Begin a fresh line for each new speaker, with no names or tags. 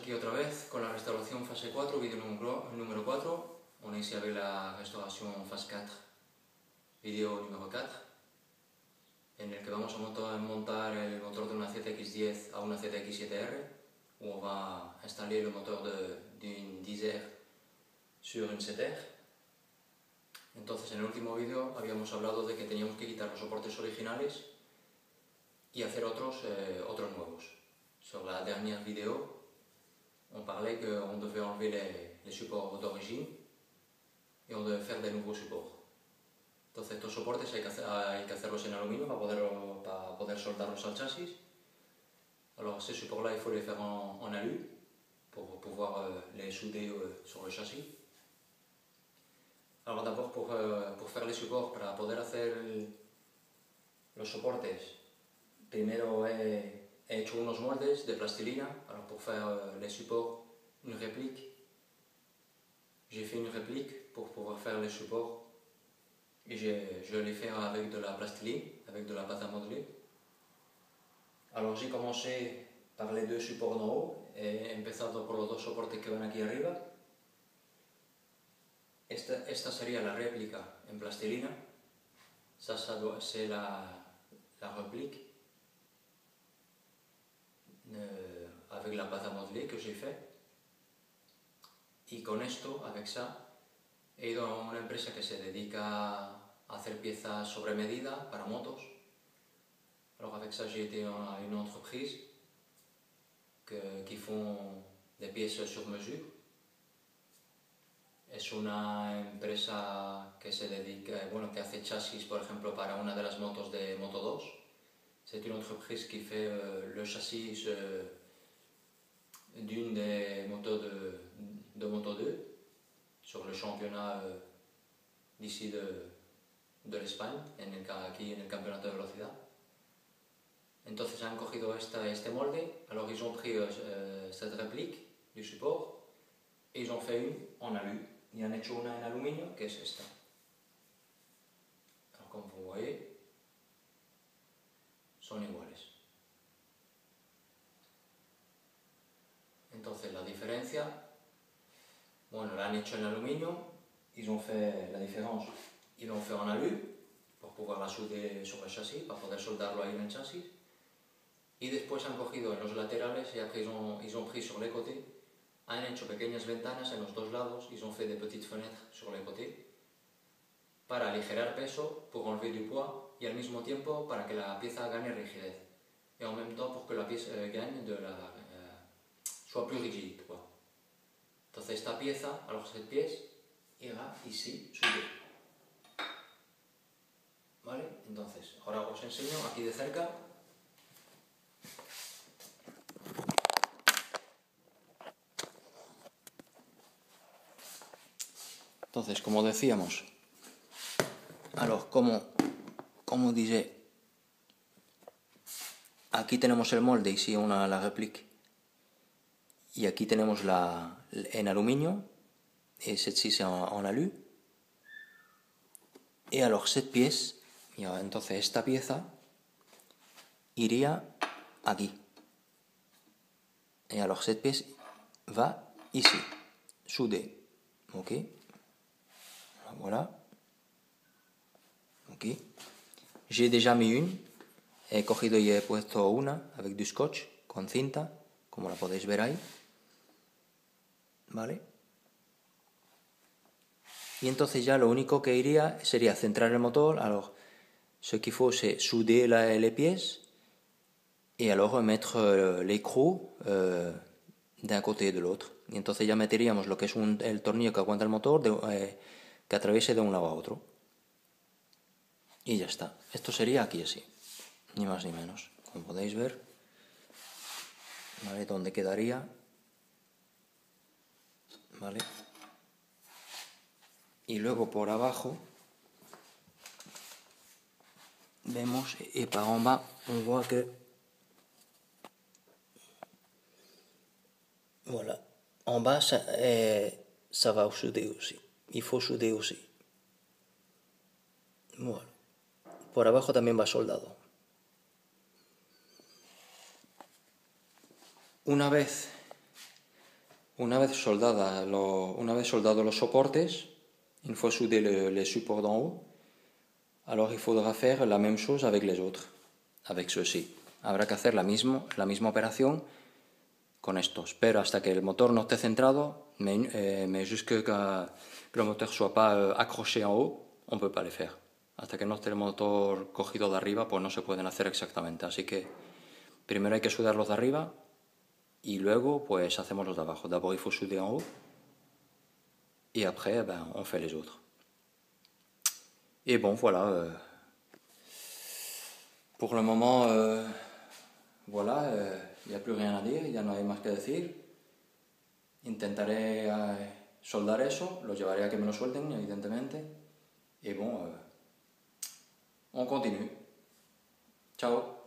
aquí otra vez con la restauración fase 4, vídeo número 4. On est ici avec la restauration phase 4, vídeo número 4, en el que vamos a montar el motor de una ZX10 a una ZX7R, où on va installer le moteur d'une 10R sur une 7R. Entonces, en el último vídeo habíamos hablado de que teníamos que quitar los soportes originales y hacer otros nuevos. Sur la dernière vidéo, on parlait qu'on devait enlever les supports d'origine et on devait faire des nouveaux supports. Entonces, estos soportes hay que hacerlos en aluminio para poder soldarlos al chasis. Alors, ces supports-là, il faut les faire en alu pour pouvoir les souder sur le châssis. Alors, d'abord, pour faire les supports, para poder hacer los soportes, primero he hecho unos moldes de plastilina. Alors, pour faire les supports, une réplique. J'ai fait une réplique pour pouvoir faire les supports et je l'ai fait avec de la plastiline, avec de la pâte à modeler. Alors, j'ai commencé par les deux supports d'en haut, he empezado por los dos soportes que van aquí arriba. Esta sería la réplica en plastilina. Ça c'est la réplique avec la pâte à modeler que j'ai fait. Y con esto, avec ça, he ido a una empresa que se dedica a hacer piezas sobre medida para motos. Alors avec ça, j'ai été à une entreprise qui font des pièces sur mesure. Es una empresa que se dedica, que hace chasis, por ejemplo, para una de las motos de Moto 2. C'est une entreprise qui fait le châssis d'une des motos de Moto 2 sur le championnat d'ici de l'Espagne, aquí en el campeonato de velocidad. Entonces han cogido este molde, alors ils ont pris cette réplique du support et ils ont fait une en alu. Y han hecho una en aluminio, que es esta. Alors, como vous voyez, son iguales. Entonces la diferencia, bueno, la han hecho en aluminio, ils ont fait la différence, ils l'ont fait en alu, pour pouvoir la souder sur el chasis, para poder soldarlo ahí en el chasis. Y después han cogido en los laterales y après ils ont pris sur les côtés, han hecho pequeñas ventanas en los dos lados, ils ont fait des petites fenêtres sur les côtés, para aligerar peso, pour enlever du poids, y al mismo tiempo para que la pieza gane rigidez. Et en même temps pour que la pièce gagne soit plus rigide, quoi. Entonces esta pieza, a los 7 pies, irá ici, subir. ¿Vale? Entonces, ahora os enseño aquí de cerca. Entonces, como decíamos, alors, como dice, aquí tenemos el molde, ici on a la réplique, y aquí tenemos en aluminio, et celle-ci c'est en alu, y alors 7 pies, y entonces esta pieza iría aquí, y alors 7 pies va ici, soudé, ok. Voilà. Ok. J'ai déjà mis une. He cogido y he puesto una avec du scotch, con cinta, como la podéis ver ahí. ¿Vale? Y entonces ya lo único que iría sería centrar el motor. Alors, ce qu'il faut, c'est souder les pièces et alors mettre l'écrou d'un côté et de l'autre. Y entonces ya meteríamos lo que es el tornillo que aguanta el motor que atraviese de un lado a otro. Y ya está. Esto sería aquí así, ni más ni menos. Como podéis ver, ¿vale? Donde quedaría, ¿vale? Y luego por abajo vemos, et par en bas, on voit que, voilà, en bas ça va souder aussi. Il faut souder aussi. Bueno, por abajo también va soldado. Una vez Una vez soldados los soportes, une fois soudés les supports d'en haut, alors il faudra faire la même chose avec les autres, avec ceux-ci. Habrá que hacer la misma operación con estos, pero hasta que el motor no esté centrado, mais jusque que le moteur soit pas accroché en haut, on ne peut pas les faire. Hasta que no esté el motor cogido de arriba, pues no se pueden hacer exactamente. Así que primero hay que sudar los de arriba y luego pues hacemos los de abajo. D'abord il faut souder en haut et après on fait les autres. Et bon voilà, pour le moment voilà, il n'y a plus rien a dire, ya no hay más que decir. Intentaré soldar eso, los llevaré a que me lo suelten evidentemente. Et bon, on continue. Ciao.